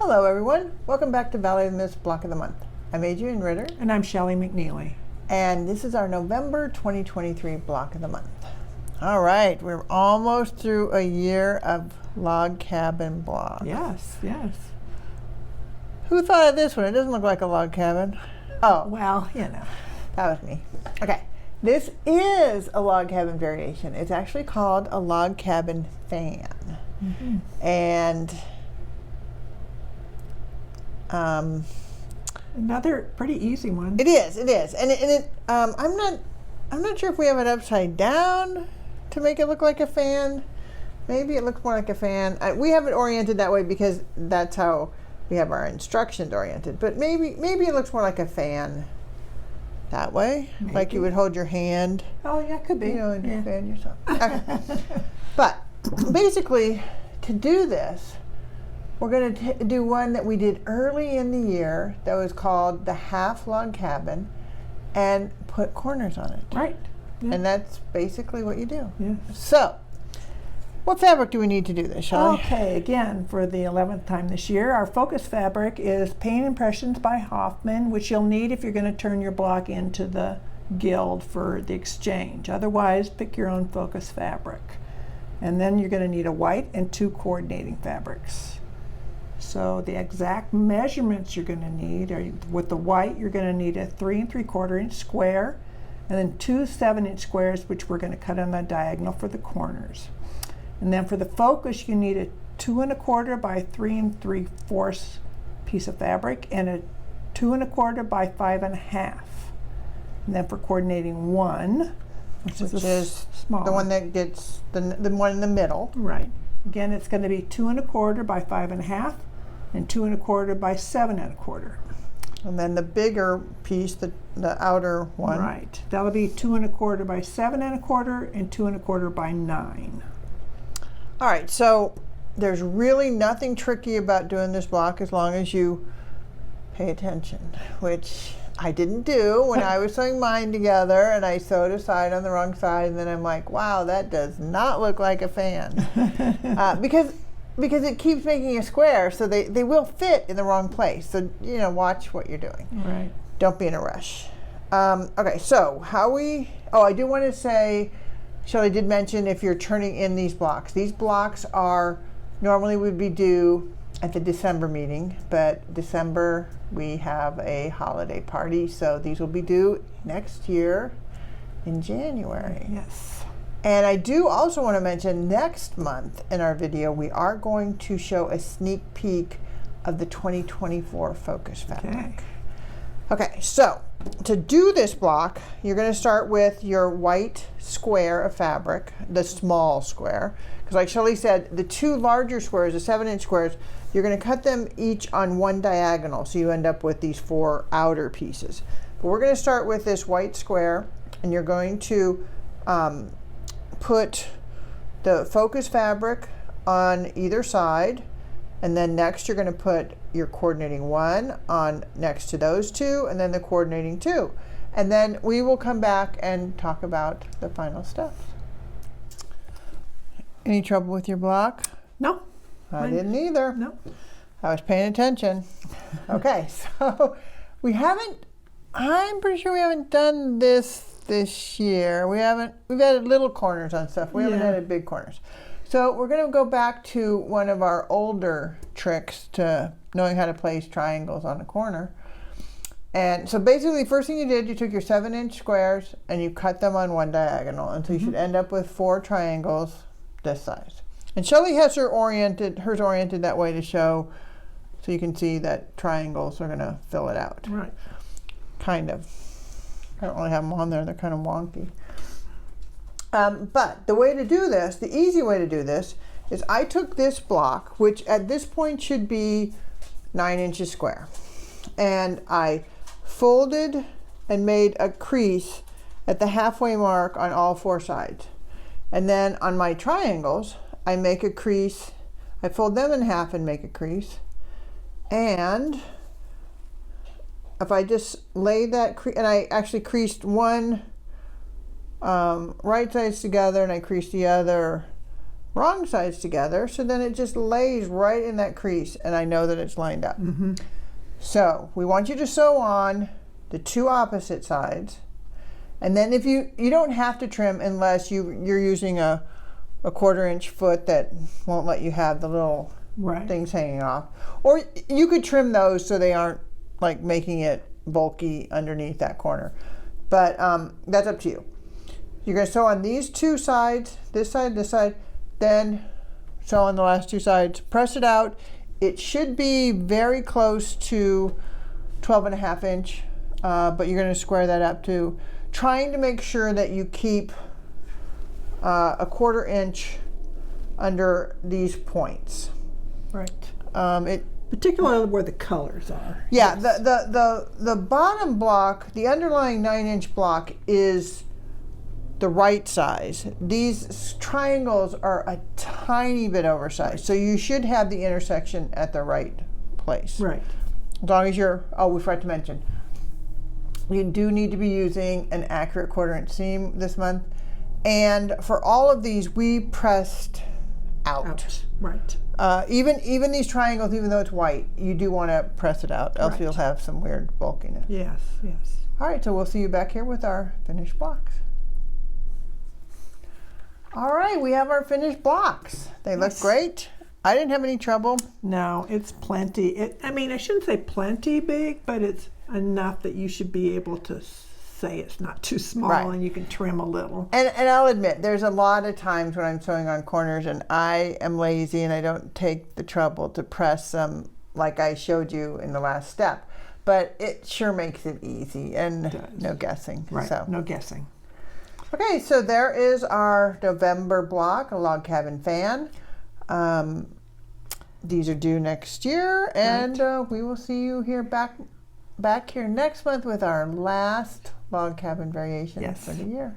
Hello everyone, welcome back to Valley of the Mist Block of the Month. I'm Adriane Ritter. And I'm Shelley McNeely. And this is our November 2023 Block of the Month. All right, we're almost through a year of log cabin blocks. Yes, yes. Who thought of this one? It doesn't look like a log cabin. Oh, Well, you know. that was me. Okay, this is a log cabin variation. It's actually called a log cabin fan. Mm-hmm. And Another pretty easy one. it is, and I'm not sure if we have it upside down to make it look like a fan. Maybe it looks more like a fan. We have it oriented that way because that's how we have our instructions oriented. But maybe it looks more like a fan that way, like you would hold your hand, Oh, yeah, could be. and fan yourself. Okay. But basically, to do this, we're going to do one that we did early in the year that was called the half log cabin and put corners on it. Right. Yeah. And that's basically what you do. Yeah. So, what fabric do we need to do this, Shelley? Okay, again, for the 11th time this year, our focus fabric is Paint Impressions by Hoffman, which you'll need if you're going to turn your block into the guild for the exchange. Otherwise, pick your own focus fabric. And then you're going to need a white and 2 coordinating fabrics. So the exact measurements you're going to need are, with the white, you're going to need a 3 3/4 inch square, and then 2 7-inch squares, which we're going to cut on the diagonal for the corners. And then for the focus, you need a 2 1/4 by 3 3/4 piece of fabric and a 2 1/4 by 5 1/2. And then for coordinating 1, which is small, the one that gets the one in the middle. right. Again, it's going to be 2 1/4 by 5 1/2 and 2 1/4 by 7 1/4. And then the bigger piece, the outer one. Right. That'll be 2 1/4 by 7 1/4 and 2 1/4 by 9. All right, so there's really nothing tricky about doing this block as long as you pay attention, which I didn't do when I was sewing mine together, and I sewed a side on the wrong side, and then I'm like, wow, that does not look like a fan. Because it keeps making a square, so they will fit in the wrong place. So, watch what you're doing. Right. Don't be in a rush. Okay, so I do want to say, Shelley did mention if you're turning in these blocks are normally would be due at the December meeting, but December we have a holiday party, so these will be due next year in January. Yes. And I do also want to mention next month in our video, we are going to show a sneak peek of the 2024 focus fabric. Okay, so to do this block, you're going to start with your white square of fabric, the small square. Because like Shelley said, the 2 larger squares, the 7-inch squares, you're going to cut them each on one diagonal, so you end up with these 4 outer pieces. But we're going to start with this white square, and you're going to put the focus fabric on either side, and then next you're going to put your coordinating 1 on next to those 2, and then the coordinating 2. And then we will come back and talk about the final steps. Any trouble with your block? No. I didn't either. No. I was paying attention. Okay, so I'm pretty sure we haven't done this year. We've added little corners on stuff. We haven't added big corners. So we're going to go back to one of our older tricks to knowing how to place triangles on a corner. And so basically, first thing you did, you took your 7-inch squares and you cut them on one diagonal. And so you should end up with 4 triangles this size. And Shelley has hers oriented that way to show, so you can see that triangles are going to fill it out. Right. Kind of. I don't really have them on there. They're kind of wonky. But the way to do this, the easy way to do this, is I took this block, which at this point should be 9 inches square, and I folded and made a crease at the halfway mark on all 4 sides. And then on my triangles, I make a crease, I fold them in half and make a crease, and if I just lay that crease, and I actually creased one right sides together, and I creased the other wrong sides together, so then it just lays right in that crease, and I know that it's lined up. So we want you to sew on the 2 opposite sides, and then if you don't have to trim unless you're using a 1/4 inch foot that won't let you have the little things hanging off, or you could trim those so they aren't like making it bulky underneath that corner, but that's up to you. You're going to sew on these 2 sides, this side, then sew on the last 2 sides, press it out. It should be very close to 12.5 inch, but you're going to square that up to trying to make sure that you keep a 1/4 inch under these points. Right. Particularly where the colors are. Yeah, the bottom block, the underlying 9-inch block is the right size. These triangles are a tiny bit oversized, so you should have the intersection at the right place. Right. As long as you're, we forgot to mention, you do need to be using an accurate 1/4 inch seam this month. And for all of these, we pressed out. Right. Even these triangles, even though it's white, you do want to press it out, else you'll have some weird bulkiness. Yes, yes. All right, so we'll see you back here with our finished blocks. All right, we have our finished blocks. They look great. I didn't have any trouble. No, it's plenty. I mean, I shouldn't say plenty big, but it's enough that you should be able to say it's not too small and you can trim a little. And I'll admit, there's a lot of times when I'm sewing on corners and I am lazy and I don't take the trouble to press them like I showed you in the last step. But it sure makes it easy and no guessing. Right, so. No guessing. Okay, so there is our November block, a log cabin fan. These are due next year, and we will see you here back here next month with our last log cabin variation for the year.